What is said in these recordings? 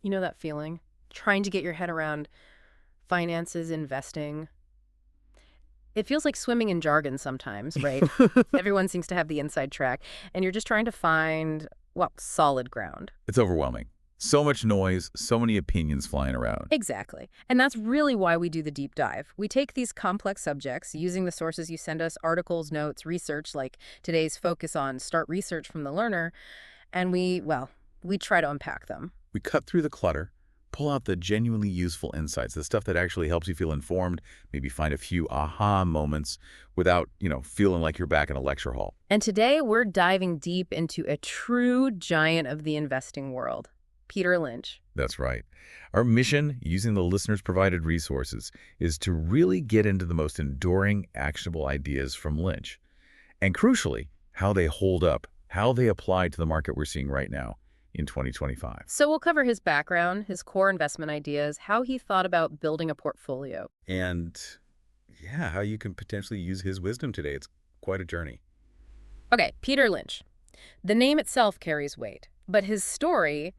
You know that feeling? Trying to get your head around finances, investing. It feels like swimming in jargon sometimes, right? Everyone seems to have the inside track, and you're just trying to find, well, solid ground. It's overwhelming. So much noise, so many opinions flying around. Exactly. And that's really why we do the deep dive. We take these complex subjects using the sources you send us, articles, notes, research, like today's focus on start research from the learner, and we try to unpack them. We cut through the clutter, pull out the genuinely useful insights, the stuff that actually helps you feel informed, maybe find a few aha moments without, feeling like you're back in a lecture hall. And today we're diving deep into a true giant of the investing world, Peter Lynch. That's right. Our mission, using the listeners' provided resources, is to really get into the most enduring, actionable ideas from Lynch. And crucially, how they hold up, how they apply to the market we're seeing right now in 2025. So we'll cover his background, his core investment ideas, how he thought about building a portfolio. And yeah, how you can potentially use his wisdom today. It's quite a journey. Okay, Peter Lynch. The name itself carries weight, but his story,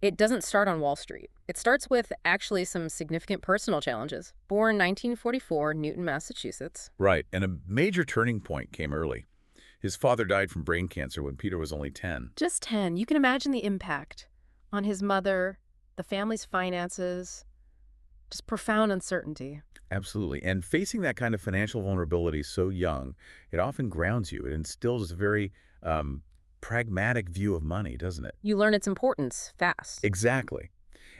it doesn't start on Wall Street. It starts with actually some significant personal challenges. Born 1944, Newton, Massachusetts. Right, and a major turning point came early. His father died from brain cancer when Peter was only 10. Just 10. You can imagine the impact on his mother, the family's finances, just profound uncertainty. Absolutely. And facing that kind of financial vulnerability so young, it often grounds you. It instills a very pragmatic view of money, doesn't it? You learn its importance fast. Exactly.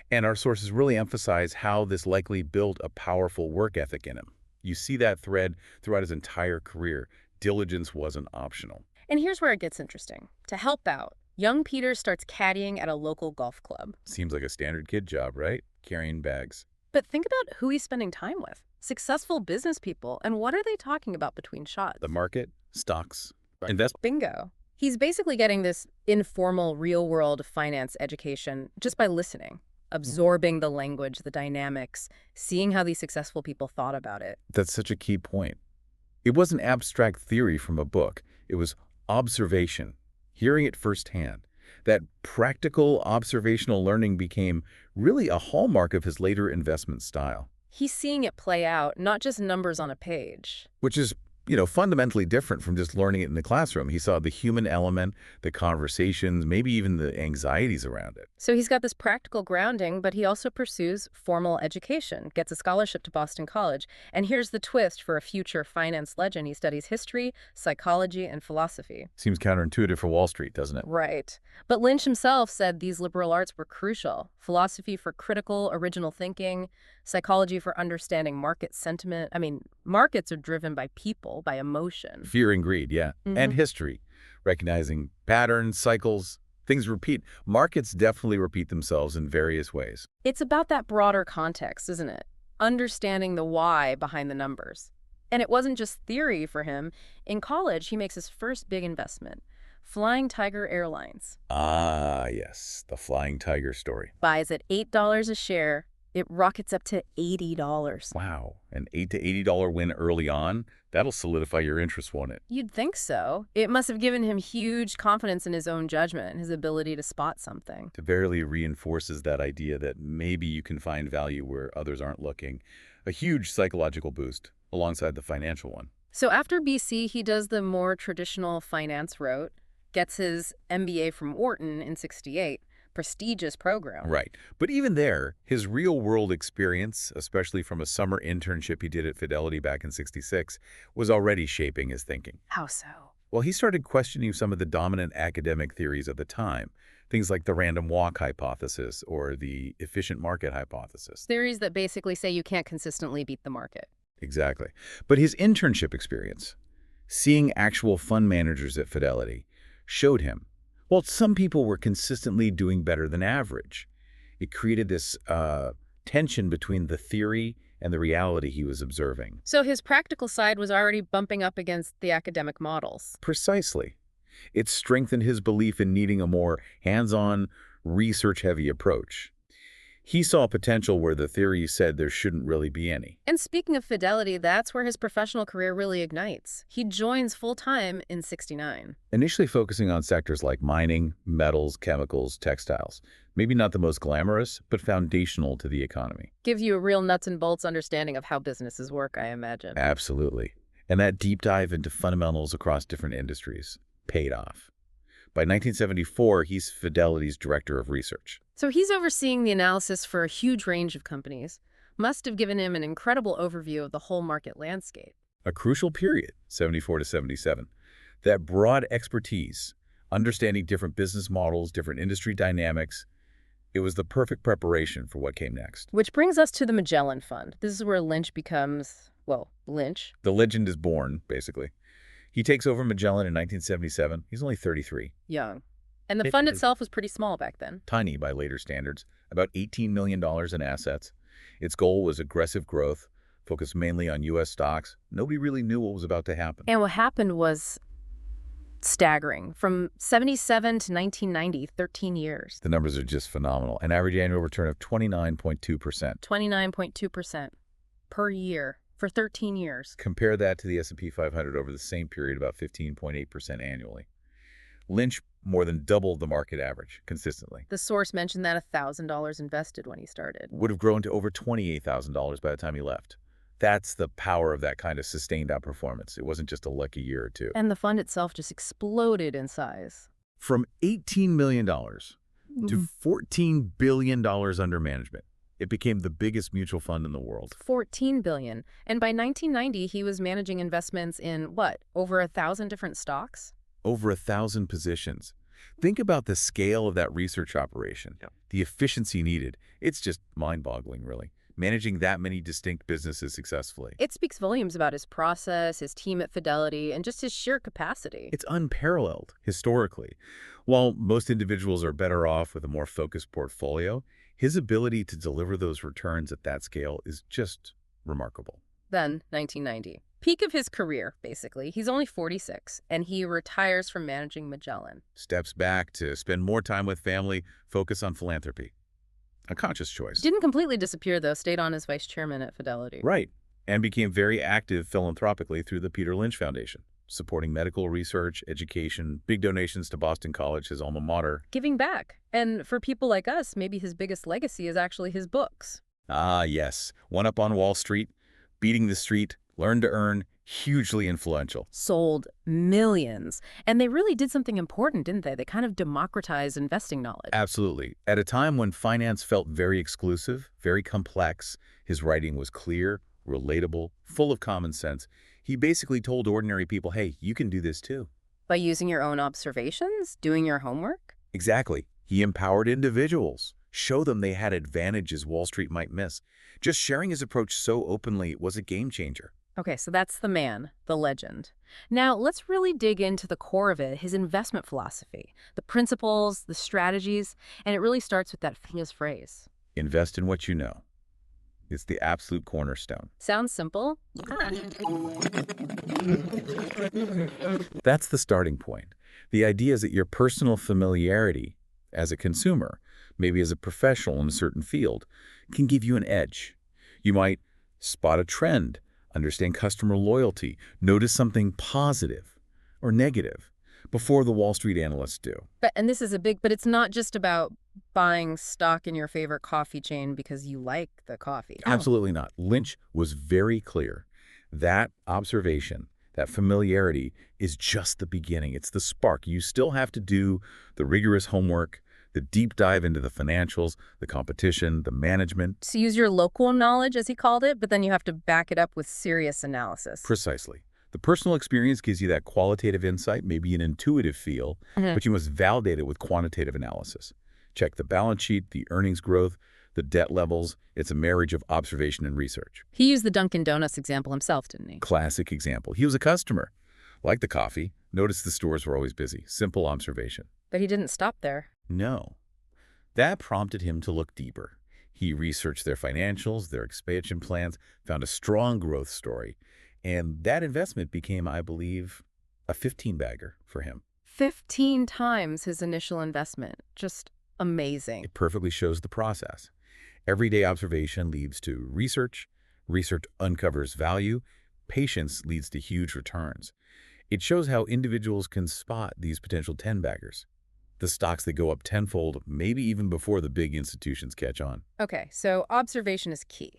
And our sources really emphasize how this likely built a powerful work ethic in him. You see that thread throughout his entire career. Diligence wasn't optional. And here's where it gets interesting. To help out, young Peter starts caddying at a local golf club. Seems like a standard kid job, right? Carrying bags. But think about who he's spending time with. Successful business people. And what are they talking about between shots? The market, stocks, Bingo. He's basically getting this informal, real-world finance education just by listening, absorbing the language, the dynamics, seeing how these successful people thought about it. That's such a key point. It wasn't abstract theory from a book. It was observation, hearing it firsthand. That practical observational learning became really a hallmark of his later investment style. He's seeing it play out, not just numbers on a page. Which is, fundamentally different from just learning it in the classroom. He saw the human element, the conversations, maybe even the anxieties around it. So he's got this practical grounding, but he also pursues formal education, gets a scholarship to Boston College. And here's the twist for a future finance legend. He studies history, psychology, and philosophy. Seems counterintuitive for Wall Street, doesn't it? Right. But Lynch himself said these liberal arts were crucial. Philosophy for critical, original thinking, psychology for understanding market sentiment. I mean, markets are driven by people, by emotion. Fear and greed, yeah. And history, recognizing patterns, cycles, things repeat. Markets definitely repeat themselves in various ways. It's about that broader context, isn't it? Understanding the why behind the numbers. And it wasn't just theory for him. In college, he makes his first big investment, Flying Tiger Airlines. Ah, yes, the Flying Tiger story. Buys at $8 a share. It rockets up to $80. Wow, an $8 to $80 win early on? That'll solidify your interest, won't it? You'd think so. It must have given him huge confidence in his own judgment and his ability to spot something. It verily reinforces that idea that maybe you can find value where others aren't looking. A huge psychological boost alongside the financial one. So after BC, he does the more traditional finance route, gets his MBA from Wharton in '68. Prestigious program. Right. But even there, his real-world experience, especially from a summer internship he did at Fidelity back in '66, was already shaping his thinking. How so? Well, he started questioning some of the dominant academic theories of the time, things like the random walk hypothesis or the efficient market hypothesis. Theories that basically say you can't consistently beat the market. Exactly. But his internship experience, seeing actual fund managers at Fidelity, showed him, well, some people were consistently doing better than average. It created this tension between the theory and the reality he was observing. So his practical side was already bumping up against the academic models. Precisely. It strengthened his belief in needing a more hands-on, research-heavy approach. He saw potential where the theory said there shouldn't really be any. And speaking of Fidelity, that's where his professional career really ignites. He joins full-time in '69. Initially focusing on sectors like mining, metals, chemicals, textiles. Maybe not the most glamorous, but foundational to the economy. Gives you a real nuts and bolts understanding of how businesses work, I imagine. Absolutely. And that deep dive into fundamentals across different industries paid off. By 1974, he's Fidelity's director of research. So he's overseeing the analysis for a huge range of companies. Must have given him an incredible overview of the whole market landscape. A crucial period, 74 to 77. That broad expertise, understanding different business models, different industry dynamics, it was the perfect preparation for what came next. Which brings us to the Magellan Fund. This is where Lynch becomes, well, Lynch. The legend is born, basically. He takes over Magellan in 1977. He's only 33. Young. And the fund itself was pretty small back then. Tiny by later standards, about $18 million in assets. Its goal was aggressive growth, focused mainly on U.S. stocks. Nobody really knew what was about to happen. And what happened was staggering. From 77 to 1990, 13 years. The numbers are just phenomenal. An average annual return of 29.2%. 29.2% per year for 13 years. Compare that to the S&P 500 over the same period, about 15.8% annually. Lynch more than doubled the market average consistently. The source mentioned that $1,000 invested when he started. Would have grown to over $28,000 by the time he left. That's the power of that kind of sustained outperformance. It wasn't just a lucky year or two. And the fund itself just exploded in size. From $18 million to $14 billion under management. It became the biggest mutual fund in the world. $14 billion. And by 1990, he was managing investments in, what, over 1,000 different stocks? Over 1,000 positions. Think about the scale of that research operation, the efficiency needed. It's just mind-boggling, really, managing that many distinct businesses successfully. It speaks volumes about his process, his team at Fidelity, and just his sheer capacity. It's unparalleled, historically. While most individuals are better off with a more focused portfolio, his ability to deliver those returns at that scale is just remarkable. Then, 1990. Peak of his career, basically. He's only 46, and he retires from managing Magellan. Steps back to spend more time with family, focus on philanthropy. A conscious choice. Didn't completely disappear, though. Stayed on as vice chairman at Fidelity. Right. And became very active philanthropically through the Peter Lynch Foundation, supporting medical research, education, big donations to Boston College, his alma mater. Giving back. And for people like us, maybe his biggest legacy is actually his books. Ah, yes. One Up on Wall Street, Beating the Street, Learn to Earn, hugely influential. Sold millions. And they really did something important, didn't they? They kind of democratized investing knowledge. Absolutely. At a time when finance felt very exclusive, very complex, his writing was clear, relatable, full of common sense. He basically told ordinary people, hey, you can do this too. By using your own observations, doing your homework? Exactly. He empowered individuals, show them they had advantages Wall Street might miss. Just sharing his approach so openly was a game changer. Okay, so that's the man, the legend. Now, let's really dig into the core of it, his investment philosophy, the principles, the strategies, and it really starts with that famous phrase. Invest in what you know. It's the absolute cornerstone. Sounds simple? That's the starting point. The idea is that your personal familiarity as a consumer, maybe as a professional in a certain field, can give you an edge. You might spot a trend, understand customer loyalty, notice something positive or negative before the Wall Street analysts do. And this is but it's not just about buying stock in your favorite coffee chain because you like the coffee. Absolutely not. Lynch was very clear. That observation, that familiarity is just the beginning. It's the spark. You still have to do the rigorous homework, the deep dive into the financials, the competition, the management. To use your local knowledge, as he called it, but then you have to back it up with serious analysis. Precisely. The personal experience gives you that qualitative insight, maybe an intuitive feel, but you must validate it with quantitative analysis. Check the balance sheet, the earnings growth, the debt levels. It's a marriage of observation and research. He used the Dunkin Donuts example himself, didn't he? Classic example. He was a customer. Liked the coffee. Noticed the stores were always busy. Simple observation. But he didn't stop there. No. That prompted him to look deeper. He researched their financials, their expansion plans, found a strong growth story, and that investment became, I believe, a 15-bagger for him. 15 times his initial investment. Just amazing. It perfectly shows the process. Everyday observation leads to research. Research uncovers value. Patience leads to huge returns. It shows how individuals can spot these potential 10-baggers, the stocks that go up tenfold, maybe even before the big institutions catch on. Okay, so observation is key.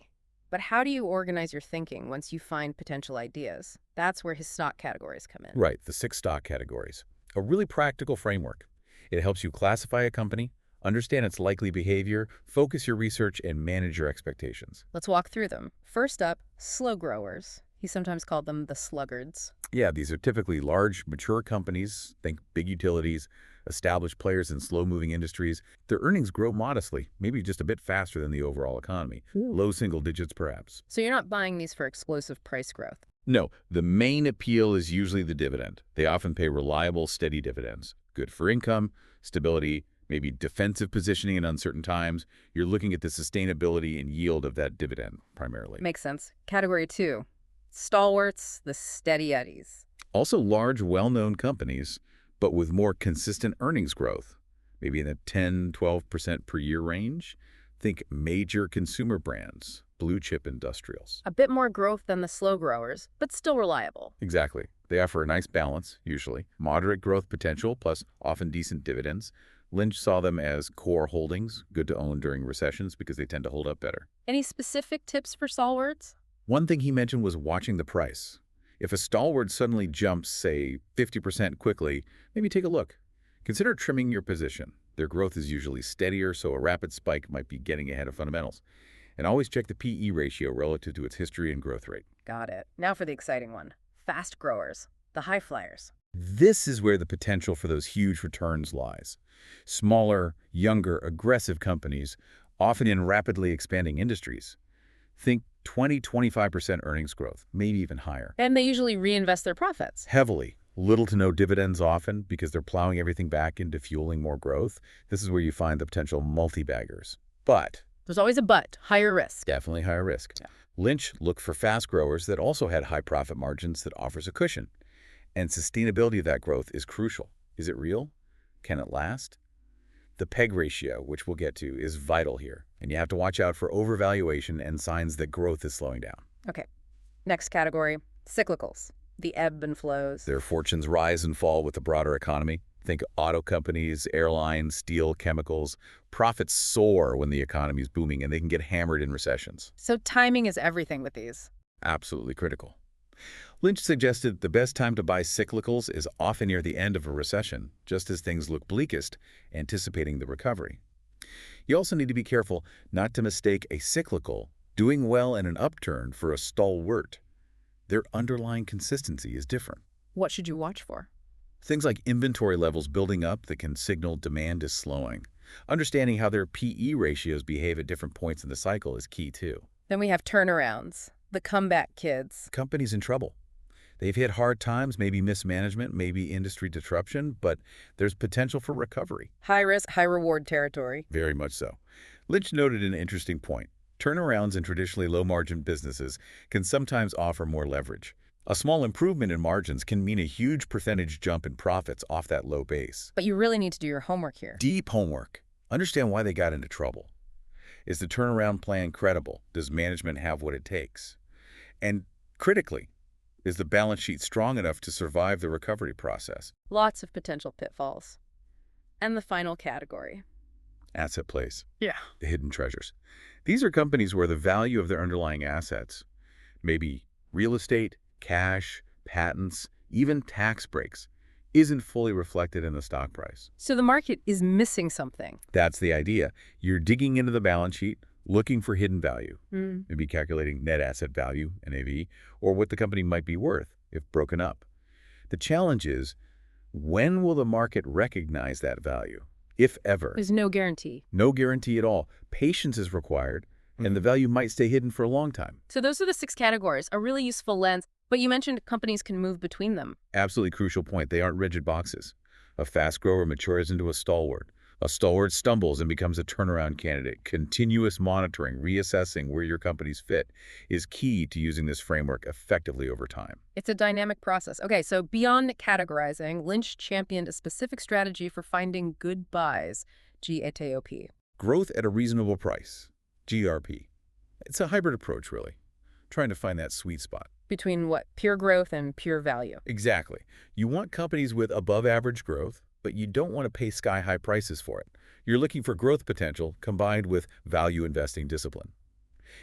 But how do you organize your thinking once you find potential ideas? That's where his stock categories come in. Right, the 6 stock categories. A really practical framework. It helps you classify a company, understand its likely behavior, focus your research, and manage your expectations. Let's walk through them. First up, slow growers. He sometimes called them the sluggards. Yeah, these are typically large, mature companies, think big utilities, established players in slow-moving industries. Their earnings grow modestly, maybe just a bit faster than the overall economy, low single digits perhaps. So you're not buying these for explosive price growth. No, the main appeal is usually the dividend. They often pay reliable, steady dividends. Good for income, stability, maybe defensive positioning in uncertain times. You're looking at the sustainability and yield of that dividend, primarily. Makes sense. Category 2, stalwarts, the steady eddies. Also large, well-known companies, but with more consistent earnings growth, maybe in the 10–12% per year range. Think major consumer brands, blue-chip industrials. A bit more growth than the slow growers, but still reliable. Exactly. They offer a nice balance, usually. Moderate growth potential, plus often decent dividends. Lynch saw them as core holdings, good to own during recessions because they tend to hold up better. Any specific tips for stalwarts? One thing he mentioned was watching the price. If a stalwart suddenly jumps, say, 50% quickly, maybe take a look. Consider trimming your position. Their growth is usually steadier, so a rapid spike might be getting ahead of fundamentals. And always check the P/E ratio relative to its history and growth rate. Got it. Now for the exciting one. Fast growers, the high flyers. This is where the potential for those huge returns lies. Smaller, younger, aggressive companies, often in rapidly expanding industries. Think 20–25% earnings growth, maybe even higher. And they usually reinvest their profits. Heavily. Little to no dividends often because they're plowing everything back into fueling more growth. This is where you find the potential multi-baggers. But There's always a but, higher risk. definitely higher risk. Yeah. Lynch looked for fast growers that also had high profit margins that offers a cushion. And sustainability of that growth is crucial. Is it real? Can it last? The PEG ratio, which we'll get to, is vital here. And you have to watch out for overvaluation and signs that growth is slowing down. Okay. Next category, cyclicals, the ebb and flows. Their fortunes rise and fall with the broader economy. Think auto companies, airlines, steel, chemicals. Profits soar when the economy is booming, and they can get hammered in recessions. So timing is everything with these. Absolutely critical. Lynch suggested the best time to buy cyclicals is often near the end of a recession, just as things look bleakest, anticipating the recovery. You also need to be careful not to mistake a cyclical doing well in an upturn for a stalwart. Their underlying consistency is different. What should you watch for? Things like inventory levels building up that can signal demand is slowing. Understanding how their P/E ratios behave at different points in the cycle is key too. Then we have turnarounds, the comeback kids. Companies in trouble. They've hit hard times, maybe mismanagement, maybe industry disruption, but there's potential for recovery. High risk, high reward territory. Very much so. Lynch noted an interesting point. Turnarounds in traditionally low-margin businesses can sometimes offer more leverage. A small improvement in margins can mean a huge percentage jump in profits off that low base. But you really need to do your homework here. Deep homework. Understand why they got into trouble. Is the turnaround plan credible? Does management have what it takes? And critically, is the balance sheet strong enough to survive the recovery process? Lots of potential pitfalls. And the final category. Asset plays. Yeah. The hidden treasures. These are companies where the value of their underlying assets, maybe real estate, cash, patents, even tax breaks, isn't fully reflected in the stock price. So the market is missing something. That's the idea. You're digging into the balance sheet, looking for hidden value, maybe calculating net asset value, NAV, or what the company might be worth if broken up. The challenge is, when will the market recognize that value, if ever? There's no guarantee. No guarantee at all. Patience is required, and the value might stay hidden for a long time. So those are the 6 categories, a really useful lens. But you mentioned companies can move between them. Absolutely crucial point. They aren't rigid boxes. A fast grower matures into a stalwart. A stalwart stumbles and becomes a turnaround candidate. Continuous monitoring, reassessing where your companies fit is key to using this framework effectively over time. It's a dynamic process. Okay, so beyond categorizing, Lynch championed a specific strategy for finding good buys, GATOP. Growth at a reasonable price. GRP. It's a hybrid approach, really, trying to find that sweet spot. Between what? Pure growth and pure value. Exactly. You want companies with above-average growth, but you don't want to pay sky-high prices for it. You're looking for growth potential combined with value investing discipline.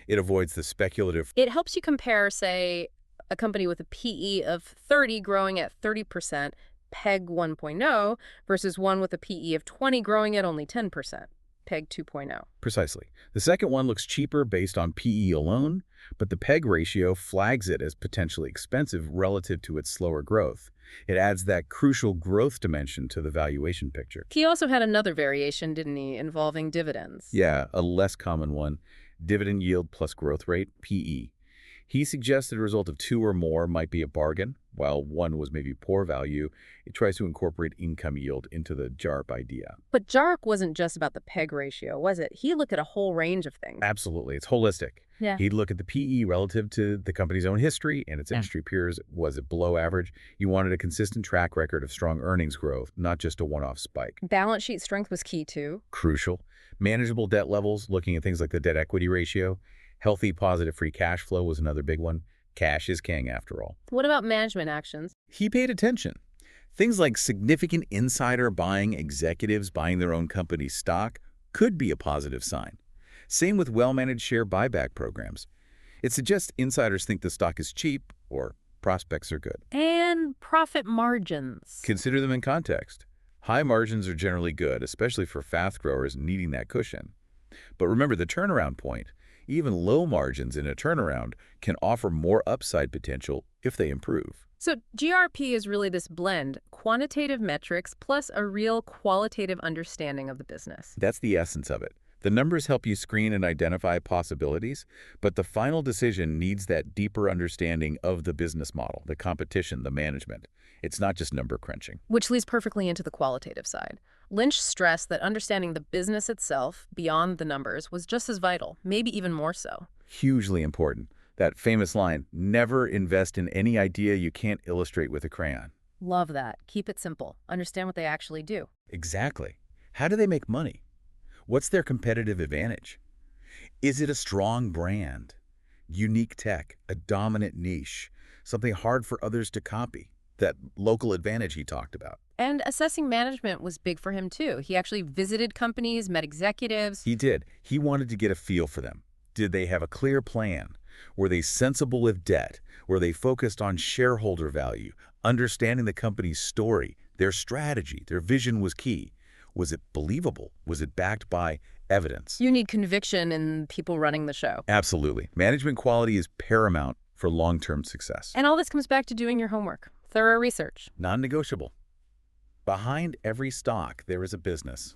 It avoids the speculative. It helps you compare, say, a company with a PE of 30 growing at 30%, PEG 1.0, versus one with a PE of 20 growing at only 10%, PEG 2.0. Precisely. The second one looks cheaper based on PE alone, but the PEG ratio flags it as potentially expensive relative to its slower growth. It adds that crucial growth dimension to the valuation picture. He also had another variation, didn't he, involving dividends? Yeah, a less common one, dividend yield plus growth rate, PE. He suggested a result of 2 or more might be a bargain, while 1 was maybe poor value. It tries to incorporate income yield into the GARP idea. But GARP wasn't just about the PEG ratio, was it? He looked at a whole range of things. Absolutely. It's holistic. Yeah. He'd look at the PE relative to the company's own history and its industry peers. Was it below average? You wanted a consistent track record of strong earnings growth, not just a one-off spike. Balance sheet strength was key, too. Crucial. Manageable debt levels, looking at things like the debt-equity ratio. Healthy positive free cash flow was another big one. Cash is king, after all. What about management actions? He paid attention. Things like significant insider buying, executives buying their own company's stock, could be a positive sign. Same with well-managed share buyback programs. It suggests insiders think the stock is cheap or prospects are good. And profit margins. Consider them in context. High margins are generally good, especially for fast growers needing that cushion. But remember the turnaround point. Even low margins in a turnaround can offer more upside potential if they improve. So GRP is really this blend, quantitative metrics plus a real qualitative understanding of the business. That's the essence of it. The numbers help you screen and identify possibilities, but the final decision needs that deeper understanding of the business model, the competition, the management. It's not just number crunching. Which leads perfectly into the qualitative side. Lynch stressed that understanding the business itself, beyond the numbers, was just as vital, maybe even more so. Hugely important. That famous line, never invest in any idea you can't illustrate with a crayon. Love that. Keep it simple. Understand what they actually do. Exactly. How do they make money? What's their competitive advantage? Is it a strong brand, unique tech, a dominant niche, something hard for others to copy? That local advantage he talked about. And assessing management was big for him, too. He actually visited companies, met executives. He did. He wanted to get a feel for them. Did they have a clear plan? Were they sensible with debt? Were they focused on shareholder value? Understanding the company's story, their strategy, their vision was key. Was it believable? Was it backed by evidence? You need conviction in people running the show. Absolutely. Management quality is paramount for long-term success. And all this comes back to doing your homework. Thorough research. Non-negotiable. Behind every stock, there is a business.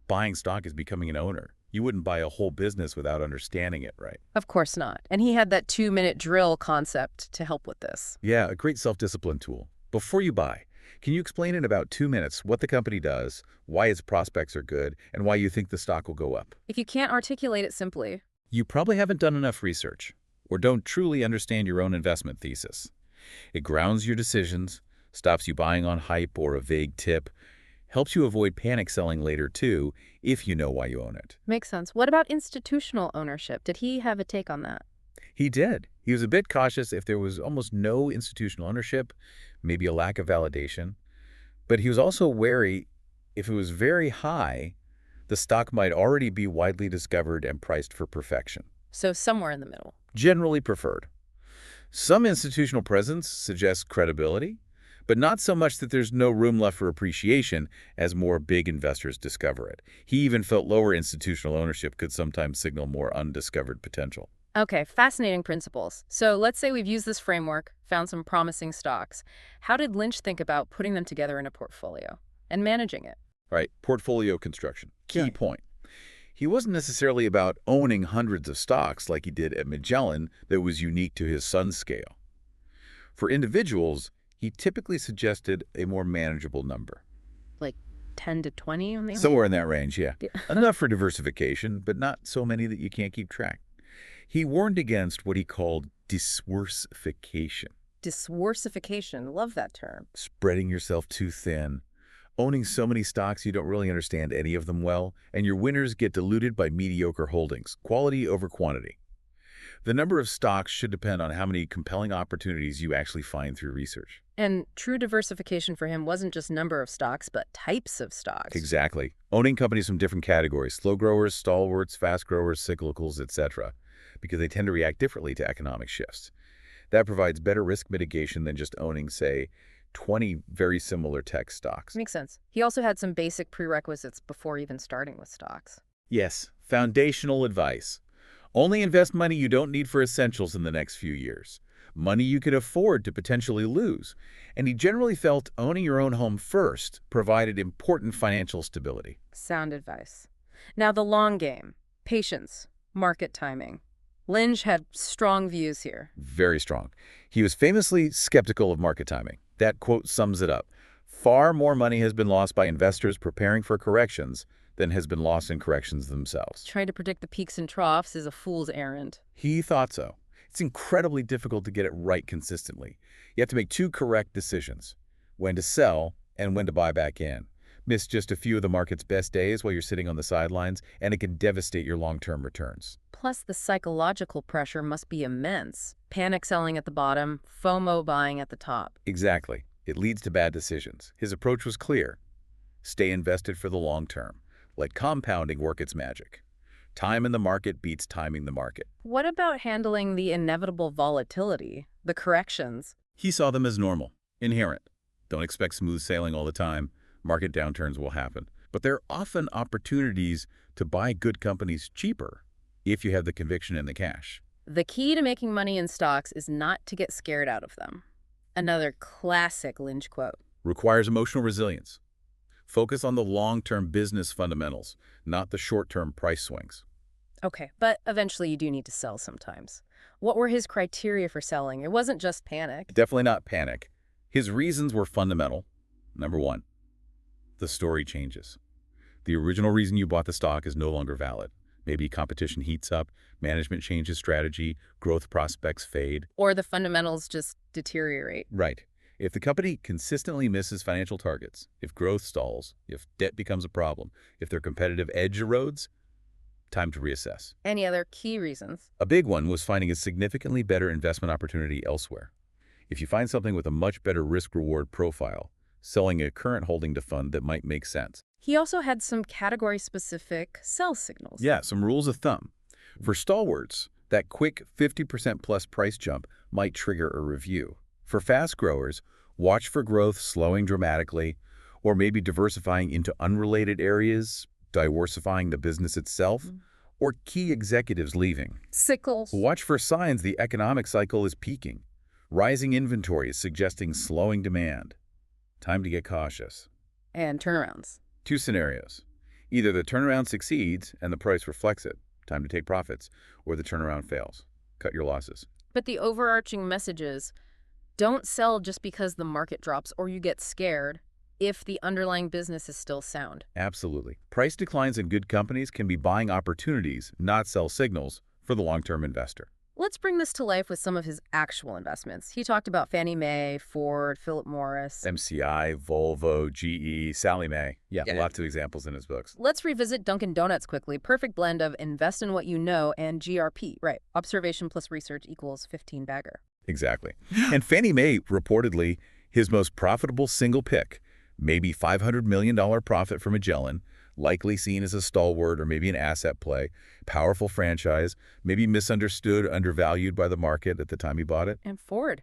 Buying stock is becoming an owner. You wouldn't buy a whole business without understanding it, right? Of course not. And he had that 2-minute drill concept to help with this. Yeah, a great self-discipline tool. Before you buy, can you explain in about 2 minutes what the company does, why its prospects are good, and why you think the stock will go up? If you can't articulate it simply, you probably haven't done enough research or don't truly understand your own investment thesis. It grounds your decisions, stops you buying on hype or a vague tip, helps you avoid panic selling later too, if you know why you own it. Makes sense. What about institutional ownership? Did he have a take on that? He did. He was a bit cautious if there was almost no institutional ownership, maybe a lack of validation. But he was also wary if it was very high, the stock might already be widely discovered and priced for perfection. So somewhere in the middle. Generally preferred. Some institutional presence suggests credibility, but not so much that there's no room left for appreciation as more big investors discover it. He even felt lower institutional ownership could sometimes signal more undiscovered potential. Okay, fascinating principles. So let's say we've used this framework, found some promising stocks. How did Lynch think about putting them together in a portfolio and managing it? Right, portfolio construction. Key point. He wasn't necessarily about owning hundreds of stocks like he did at Magellan that was unique to his son's scale. For individuals, he typically suggested a more manageable number. Like 10 to 20 on the Somewhere in that range, yeah. Enough for diversification, but not so many that you can't keep track. He warned against what he called disworsification. Disworsification, love that term. Spreading yourself too thin, owning so many stocks you don't really understand any of them well, and your winners get diluted by mediocre holdings, quality over quantity. The number of stocks should depend on how many compelling opportunities you actually find through research. And true diversification for him wasn't just number of stocks, but types of stocks. Exactly. Owning companies from different categories, slow growers, stalwarts, fast growers, cyclicals, etc., because they tend to react differently to economic shifts. That provides better risk mitigation than just owning, say, 20 very similar tech stocks. Makes sense. He also had some basic prerequisites before even starting with stocks. Yes, foundational advice. Only invest money you don't need for essentials in the next few years. Money you could afford to potentially lose. And he generally felt owning your own home first provided important financial stability. Sound advice. Now the long game. Patience. Market timing. Lynch had strong views here. Very strong. He was famously skeptical of market timing. That quote sums it up. Far more money has been lost by investors preparing for corrections than has been lost in corrections themselves. Trying to predict the peaks and troughs is a fool's errand. He thought so. It's incredibly difficult to get it right consistently. You have to make two correct decisions, when to sell and when to buy back in. Miss just a few of the market's best days while you're sitting on the sidelines, and it can devastate your long-term returns. Plus, the psychological pressure must be immense. Panic selling at the bottom, FOMO buying at the top. Exactly. It leads to bad decisions. His approach was clear. Stay invested for the long term. Let compounding work its magic. Time in the market beats timing the market. What about handling the inevitable volatility, the corrections? He saw them as normal, inherent. Don't expect smooth sailing all the time. Market downturns will happen. But there are often opportunities to buy good companies cheaper if you have the conviction and the cash. The key to making money in stocks is not to get scared out of them. Another classic Lynch quote. Requires emotional resilience. Focus on the long-term business fundamentals, not the short-term price swings. Okay, but eventually you do need to sell sometimes. What were his criteria for selling? It wasn't just panic. Definitely not panic. His reasons were fundamental. Number one, the story changes. The original reason you bought the stock is no longer valid. Maybe competition heats up, management changes strategy, growth prospects fade. Or the fundamentals just deteriorate. Right. If the company consistently misses financial targets, if growth stalls, if debt becomes a problem, if their competitive edge erodes, time to reassess. Any other key reasons? A big one was finding a significantly better investment opportunity elsewhere. If you find something with a much better risk-reward profile, selling a current holding to fund that might make sense. He also had some category-specific sell signals. Yeah, some rules of thumb. For stalwarts, that quick 50% plus price jump might trigger a review. For fast growers, watch for growth slowing dramatically, or maybe diversifying into unrelated areas, diversifying the business itself, or key executives leaving. Sickles. Watch for signs the economic cycle is peaking. Rising inventory is suggesting slowing demand. Time to get cautious. And turnarounds. Two scenarios. Either the turnaround succeeds and the price reflects it, time to take profits, or the turnaround fails. Cut your losses. But the overarching message is, don't sell just because the market drops or you get scared if the underlying business is still sound. Absolutely. Price declines in good companies can be buying opportunities, not sell signals, for the long-term investor. Let's bring this to life with some of his actual investments. He talked about Fannie Mae, Ford, Philip Morris. MCI, Volvo, GE, Sallie Mae. Yeah, lots of examples in his books. Let's revisit Dunkin Donuts quickly. Perfect blend of invest in what you know and GRP. Right. Observation plus research equals 15-bagger. Exactly. And Fannie Mae, reportedly, his most profitable single pick, maybe $500 million profit for Magellan, likely seen as a stalwart or maybe an asset play, powerful franchise, maybe misunderstood, undervalued by the market at the time he bought it. And Ford.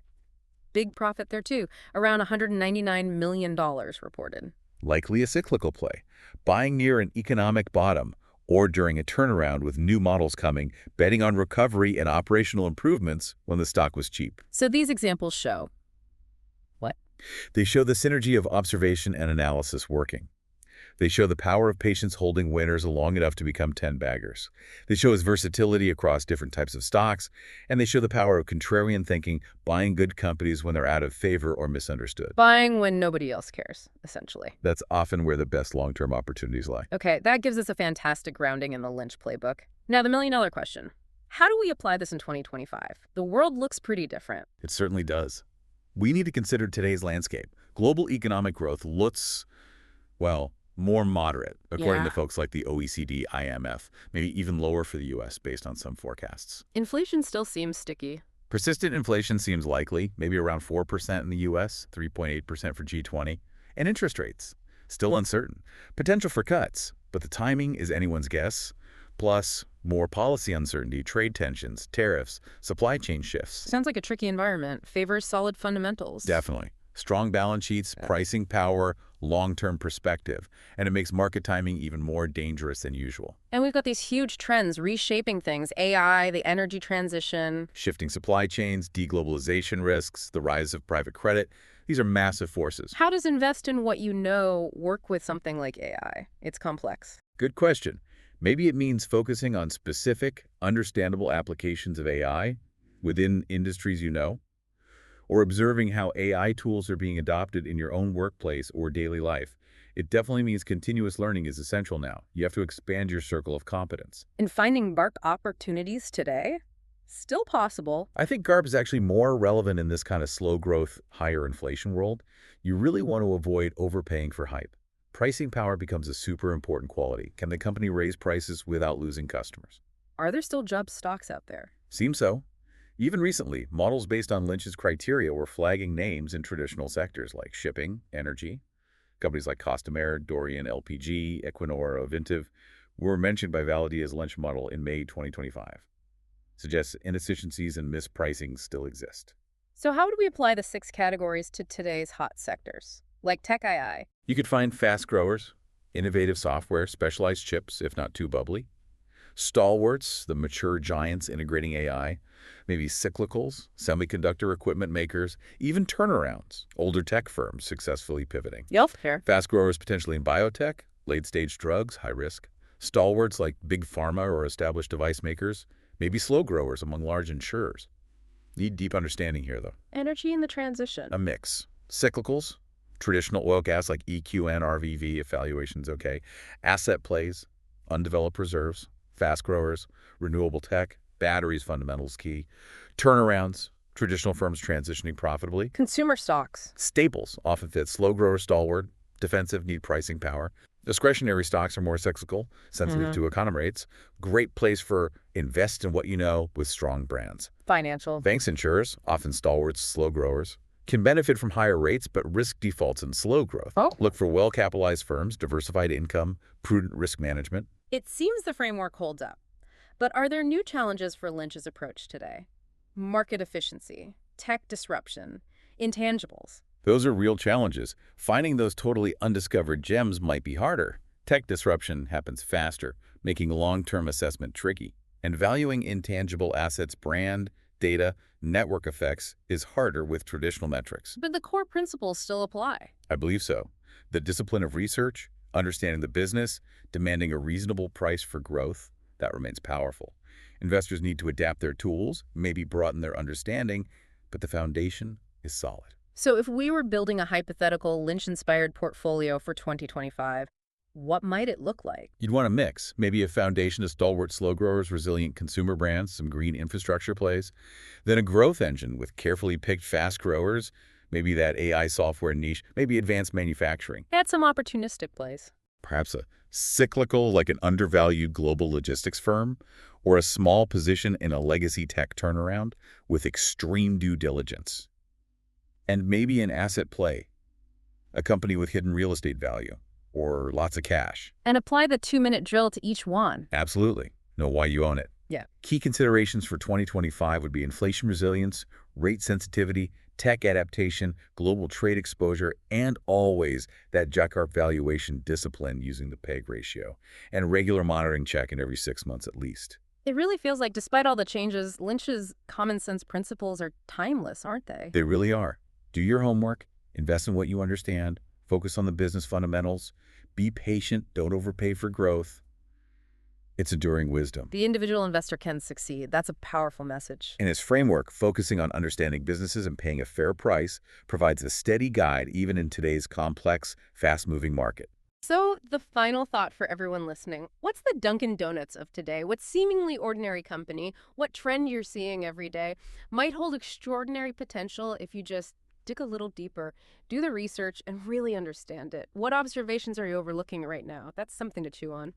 Big profit there too, around $199 million reported. Likely a cyclical play, buying near an economic bottom or during a turnaround with new models coming, betting on recovery and operational improvements when the stock was cheap. So these examples show what? They show the synergy of observation and analysis working. They show the power of patience holding winners long enough to become 10-baggers. They show his versatility across different types of stocks, and they show the power of contrarian thinking, buying good companies when they're out of favor or misunderstood. Buying when nobody else cares, essentially. That's often where the best long-term opportunities lie. Okay, that gives us a fantastic grounding in the Lynch playbook. Now, the million-dollar question. How do we apply this in 2025? The world looks pretty different. It certainly does. We need to consider today's landscape. Global economic growth looks Well, more moderate, according to Yeah. folks like the OECD, IMF, maybe even lower for the U.S. based on some forecasts. Inflation still seems sticky. Persistent inflation seems likely, maybe around 4% in the U.S., 3.8% for G20, and interest rates still uncertain. Potential for cuts, but the timing is anyone's guess. Plus, more policy uncertainty, trade tensions, tariffs, supply chain shifts. Sounds like a tricky environment. Favors solid fundamentals. Definitely. Strong balance sheets, pricing power, long-term perspective, and it makes market timing even more dangerous than usual. And we've got these huge trends reshaping things. AI, the energy transition. Shifting supply chains, deglobalization risks, the rise of private credit, these are massive forces. How does invest in what you know work with something like AI? It's complex. Good question. Maybe it means focusing on specific, understandable applications of AI within industries you know, or observing how AI tools are being adopted in your own workplace or daily life. It definitely means continuous learning is essential now. You have to expand your circle of competence. And finding BARC opportunities today? Still possible. I think GARP is actually more relevant in this kind of slow growth, higher inflation world. You really want to avoid overpaying for hype. Pricing power becomes a super important quality. Can the company raise prices without losing customers? Are there still job stocks out there? Seems so. Even recently, models based on Lynch's criteria were flagging names in traditional sectors like shipping, energy. Companies like Costamare, Dorian, LPG, Equinor, Ovintiv were mentioned by Validea's Lynch model in May 2025. Suggests inefficiencies and mispricing still exist. So how do we apply the 6 categories to today's hot sectors, like tech II? You could find fast growers, innovative software, specialized chips, if not too bubbly. Stalwarts, the mature giants integrating AI. Maybe cyclicals, semiconductor equipment makers, even turnarounds, older tech firms successfully pivoting. Fair. Fast growers potentially in biotech, late-stage drugs, high risk. Stalwarts like big pharma or established device makers. Maybe slow growers among large insurers. Need deep understanding here, though. Energy in the transition. A mix. Cyclicals, traditional oil gas like EQN, RVV, if valuation's okay. Asset plays, undeveloped reserves, fast growers, renewable tech, batteries fundamentals key. Turnarounds, traditional firms transitioning profitably. Consumer stocks. Staples often fit slow grower stalwart, defensive need pricing power. Discretionary stocks are more cyclical, sensitive to economy rates. Great place for invest in what you know with strong brands. Financial. Banks, insurers, often stalwarts, slow growers, can benefit from higher rates but risk defaults and slow growth. Look for well-capitalized firms, diversified income, prudent risk management. It seems the framework holds up. But are there new challenges for Lynch's approach today? Market efficiency, tech disruption, intangibles. Those are real challenges. Finding those totally undiscovered gems might be harder. Tech disruption happens faster, making long-term assessment tricky. And valuing intangible assets, brand, data, network effects is harder with traditional metrics. But the core principles still apply. I believe so. The discipline of research, understanding the business, demanding a reasonable price for growth, that remains powerful. Investors need to adapt their tools, maybe broaden their understanding, but the foundation is solid. So if we were building a hypothetical Lynch-inspired portfolio for 2025, what might it look like? You'd want a mix, maybe a foundation of stalwart slow growers, resilient consumer brands, some green infrastructure plays, then a growth engine with carefully picked fast growers, maybe that AI software niche, maybe advanced manufacturing. Add some opportunistic plays. Perhaps a cyclical like an undervalued global logistics firm, or a small position in a legacy tech turnaround with extreme due diligence. And maybe an asset play, a company with hidden real estate value, or lots of cash. And apply the 2-minute drill to each one. Absolutely. Know why you own it. Yeah. Key considerations for 2025 would be inflation resilience, rate sensitivity, tech adaptation, global trade exposure, and always that GARP valuation discipline using the PEG ratio, and regular monitoring check in every 6 months at least. It really feels like despite all the changes, Lynch's common sense principles are timeless, aren't they? They really are. Do your homework, invest in what you understand, focus on the business fundamentals, be patient, don't overpay for growth. It's enduring wisdom. The individual investor can succeed. That's a powerful message. And his framework, focusing on understanding businesses and paying a fair price, provides a steady guide even in today's complex, fast-moving market. So, the final thought for everyone listening. What's the Dunkin Donuts of today? What seemingly ordinary company, what trend you're seeing every day, might hold extraordinary potential if you just dig a little deeper, do the research, and really understand it. What observations are you overlooking right now? That's something to chew on.